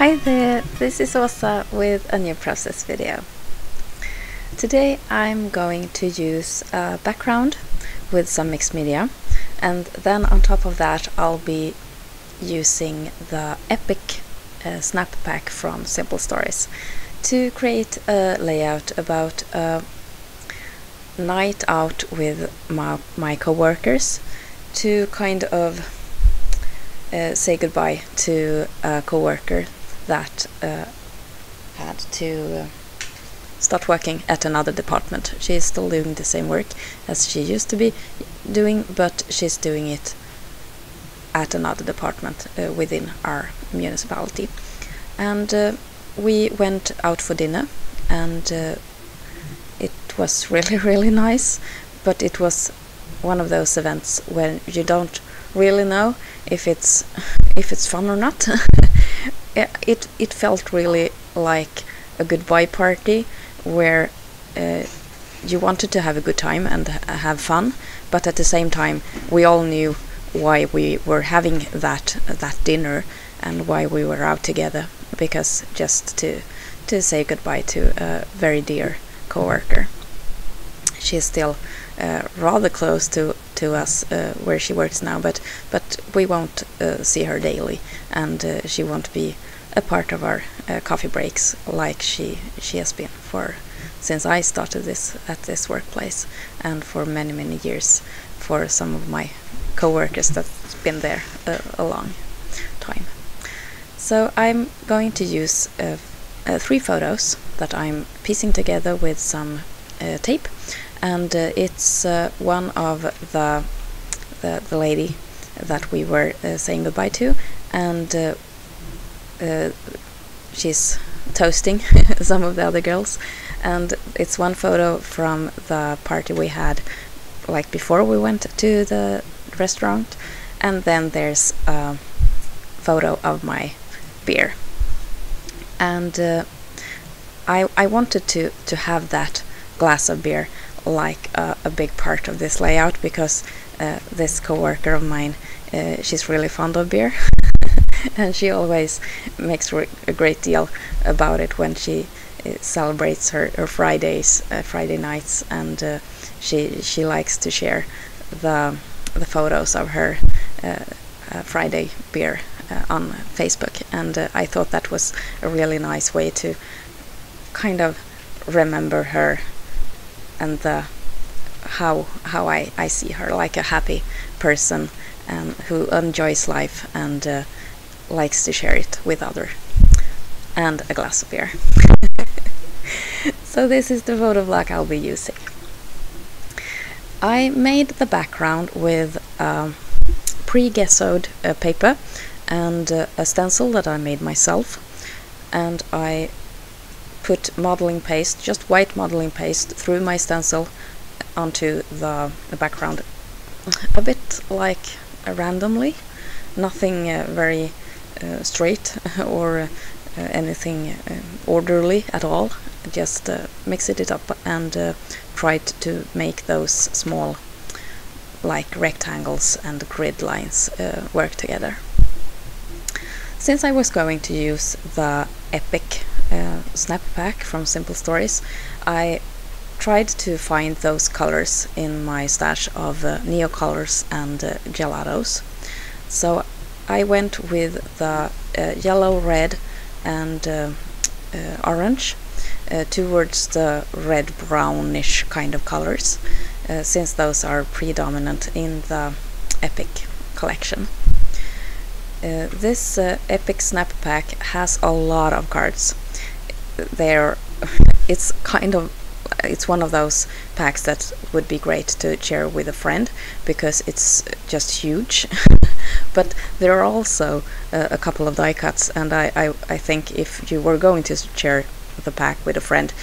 Hi there, this is Åsa with a new process video. Today I'm going to use a background with some mixed media, and then on top of that I'll be using the epic snap pack from Simple Stories to create a layout about a night out with my co-workers, to kind of say goodbye to a co-worker that had to start working at another department. She is still doing the same work as she used to be doing, but she's doing it at another department within our municipality. And we went out for dinner, and it was really nice, but it was one of those events when you don't really know if it's fun or not. It felt really like a goodbye party where you wanted to have a good time and have fun, but at the same time we all knew why we were having that dinner and why we were out together, because just to say goodbye to a very dear co-worker. She's still rather close to us where she works now, but we won't see her daily, and she won't be a part of our coffee breaks like she has been since I started at this workplace, and for many years for some of my co-workers that's been there a long time. So I'm going to use 3 photos that I'm piecing together with some tape, and it's one of the lady that we were saying goodbye to, and she's toasting some of the other girls, and it's one photo from the party we had like before we went to the restaurant, and then there's a photo of my beer. And I wanted to have that glass of beer like a big part of this layout, because this co-worker of mine, she's really fond of beer and she always makes a great deal about it when she celebrates her Friday nights, and she likes to share the photos of her Friday beer on Facebook, and I thought that was a really nice way to kind of remember her and how I see her, like a happy person who enjoys life and likes to share it with others, and a glass of beer. So this is the photo block I'll be using. I made the background with pre-gessoed paper and a stencil that I made myself, and I put modeling paste, just white modeling paste, through my stencil onto the background, a bit like randomly, nothing very straight or anything orderly at all, just mixed it up and tried to make those small like rectangles and grid lines work together. Since I was going to use the epic snap pack from Simple Stories, I tried to find those colors in my stash of neo colors and gelatos. So I went with the yellow, red and orange towards the red brownish kind of colors, since those are predominant in the epic collection. This epic snap pack has a lot of cards. It's one of those packs that would be great to share with a friend, because it's just huge. But there are also a couple of die cuts, and I think if you were going to share the pack with a friend,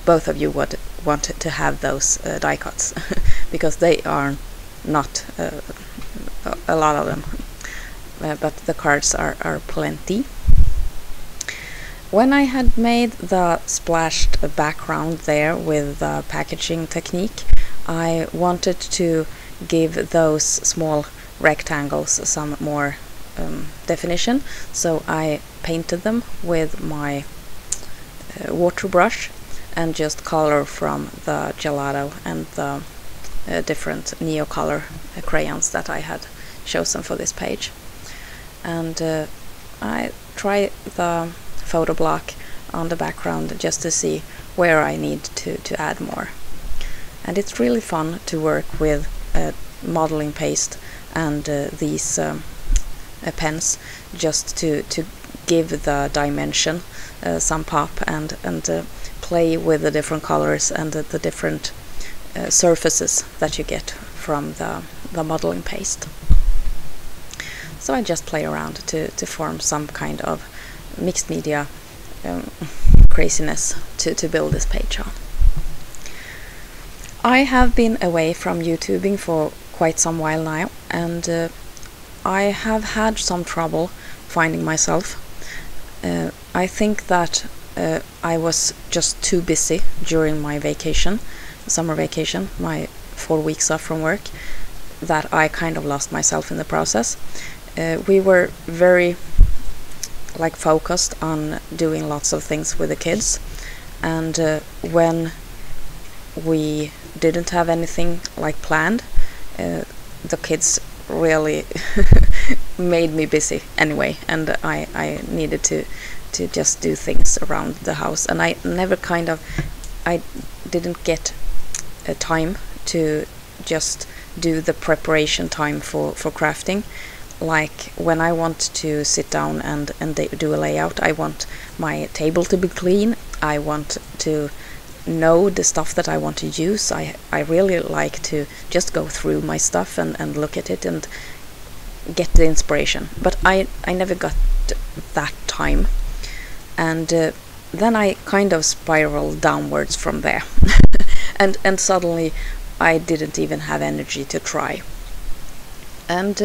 both of you would want to have those die cuts because they are not a lot of them, but the cards are plenty. When I had made the splashed background there with the packaging technique, I wanted to give those small rectangles some more definition, so I painted them with my water brush and just color from the gelato and the different Neocolor crayons that I had chosen for this page. And I try the photo block on the background just to see where I need to add more. And it's really fun to work with modeling paste and these pens, just to give the dimension some pop and play with the different colors and the different surfaces that you get from the modeling paste. So I just play around to form some kind of mixed media craziness to build this page on. I have been away from YouTubing for quite some while now, and I have had some trouble finding myself. I think that I was just too busy during my vacation, summer vacation, my 4 weeks off from work, that I kind of lost myself in the process. We were very focused on doing lots of things with the kids, and when we didn't have anything planned, the kids really made me busy anyway, and I needed to just do things around the house, and I didn't get time to just do the preparation time for crafting. Like when I want to sit down and do a layout, I want my table to be clean, I want to know the stuff that I want to use. I really like to just go through my stuff and look at it and get the inspiration, but I never got that time, and then I kind of spiraled downwards from there and suddenly I didn't even have energy to try. And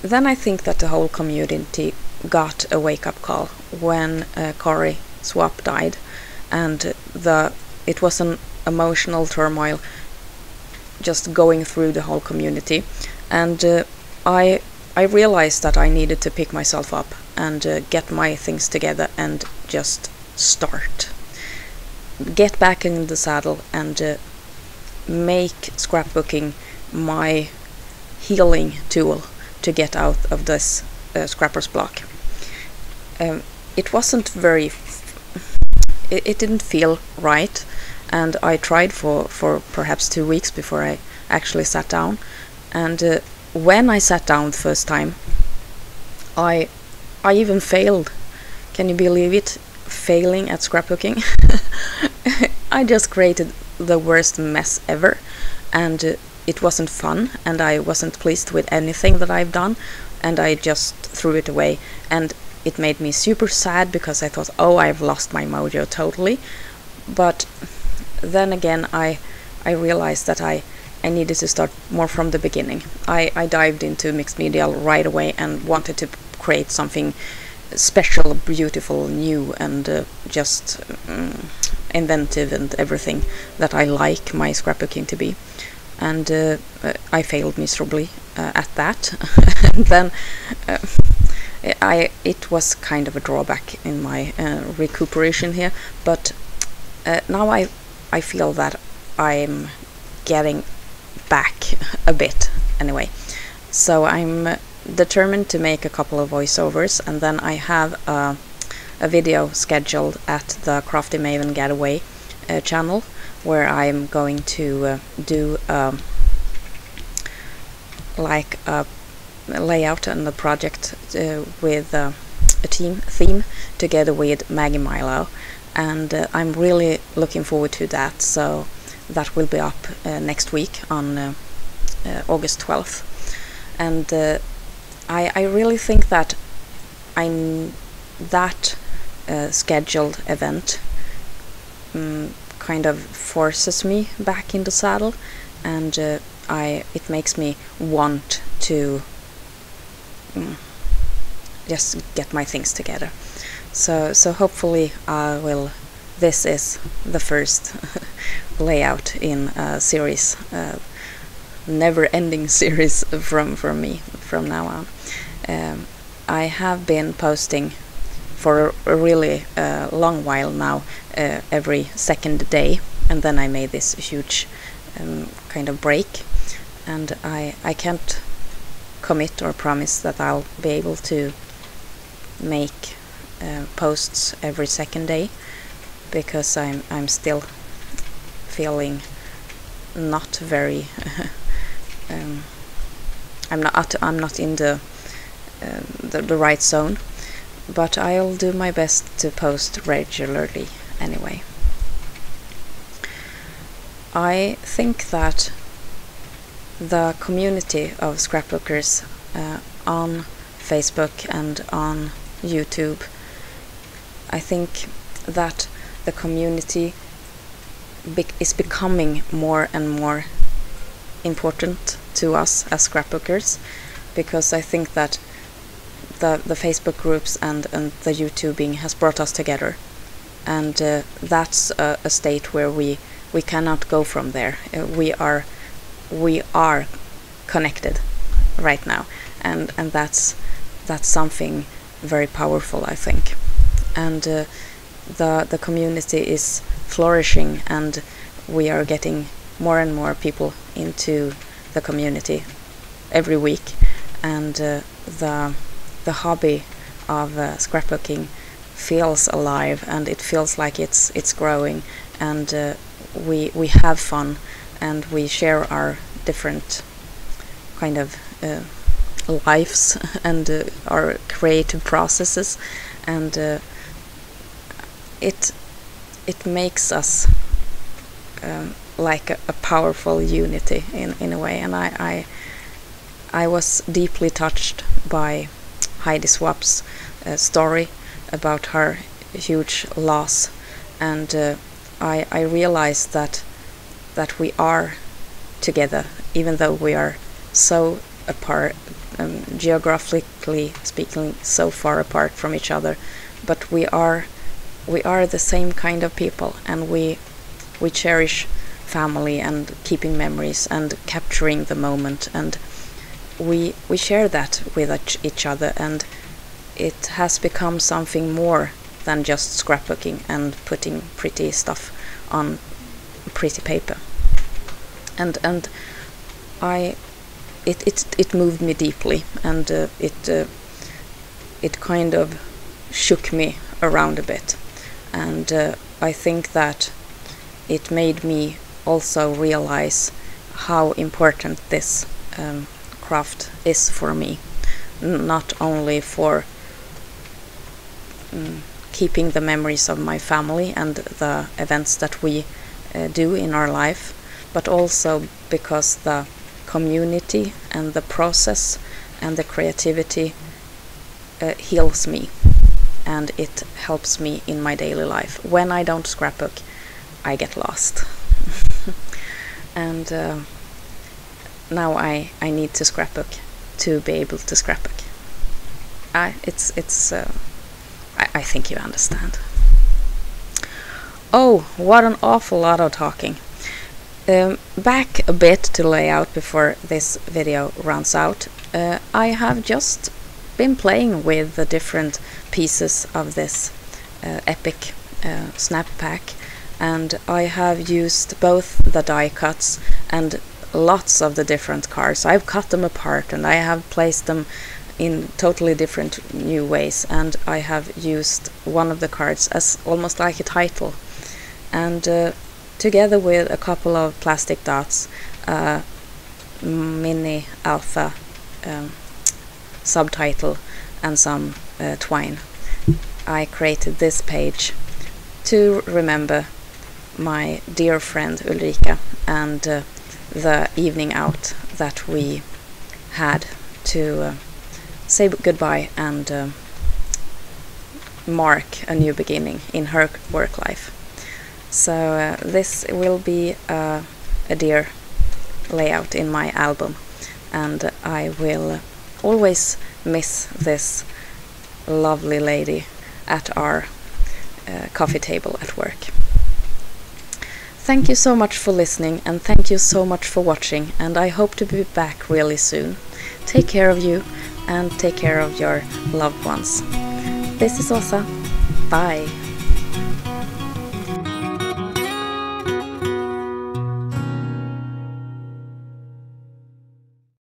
then I think that the whole community got a wake-up call when Cory Swap died, and it was an emotional turmoil just going through the whole community, and I realized that I needed to pick myself up and get my things together and just start. Get back in the saddle and make scrapbooking my healing tool to get out of this scrapper's block. It wasn't very... It didn't feel right, and I tried for perhaps 2 weeks before I actually sat down, and when I sat down the first time, I even failed. Can you believe it? Failing at scrapbooking. I just created the worst mess ever, and it wasn't fun, and I wasn't pleased with anything that I've done, and I just threw it away, and it made me super sad because I thought, oh, I've lost my mojo totally. But then again, I realized that I needed to start more from the beginning. I dived into mixed media right away and wanted to create something special, beautiful, new, and just inventive and everything that I like my scrapbooking to be. And I failed miserably at that. And then it was kind of a drawback in my recuperation here, but now I feel that I'm getting back a bit anyway. So I'm determined to make a couple of voiceovers, and then I have a video scheduled at the Crafty Maven Getaway channel, where I'm going to do like a layout and a project with a theme together with Maggie Milo, and I'm really looking forward to that. So that will be up next week on August 12th, and I really think that that scheduled event kind of forces me back in the saddle, and it makes me want to just get my things together. So hopefully I will. This is the first layout in a series, never-ending series from me from now on. I have been posting for a really long while now, every second day, and then I made this huge kind of break, and I can't commit or promise that I'll be able to make posts every second day, because I'm still feeling not very I'm not in the right zone, but I'll do my best to post regularly anyway. I think that the community of scrapbookers on Facebook and on YouTube, I think that the community is becoming more and more important to us as scrapbookers, because I think that the Facebook groups and the YouTubing has brought us together, and that's a state where we cannot go from there. We are connected right now, and that's something very powerful, I think. And the community is flourishing, and we are getting more and more people into the community every week, and the hobby of scrapbooking feels alive, and it feels like it's growing, and we have fun, and we share our different kind of lives and our creative processes, and it makes us like a powerful unity in a way. And I was deeply touched by Heidi Swapp's story about her huge loss, and I realized that we are together, even though we are so apart, geographically speaking, so far apart from each other. But we are the same kind of people, and we cherish family and keeping memories and capturing the moment, and we share that with each other, and it has become something more than just scrapbooking and putting pretty stuff on pretty paper. And it moved me deeply, and it kind of shook me around a bit, and I think that it made me also realize how important this craft is for me, not only for keeping the memories of my family and the events that we do in our life, but also because the community and the process and the creativity heals me, and it helps me in my daily life. When I don't scrapbook, I get lost. And now I need to scrapbook to be able to scrapbook. I think you understand. Oh, what an awful lot of talking. Back a bit to layout before this video runs out. I have just been playing with the different pieces of this epic snap pack, and I have used both the die cuts and lots of the different cards. I've cut them apart, and I have placed them in totally different new ways, and I have used one of the cards as almost like a title, and together with a couple of plastic dots, mini alpha subtitle, and some twine, I created this page to remember my dear friend Ulrika and the evening out that we had to say goodbye and mark a new beginning in her work life. So this will be a dear layout in my album, and I will always miss this lovely lady at our coffee table at work. Thank you so much for listening, and thank you so much for watching, and I hope to be back really soon. Take care of you, and take care of your loved ones. This is Åsa. Bye!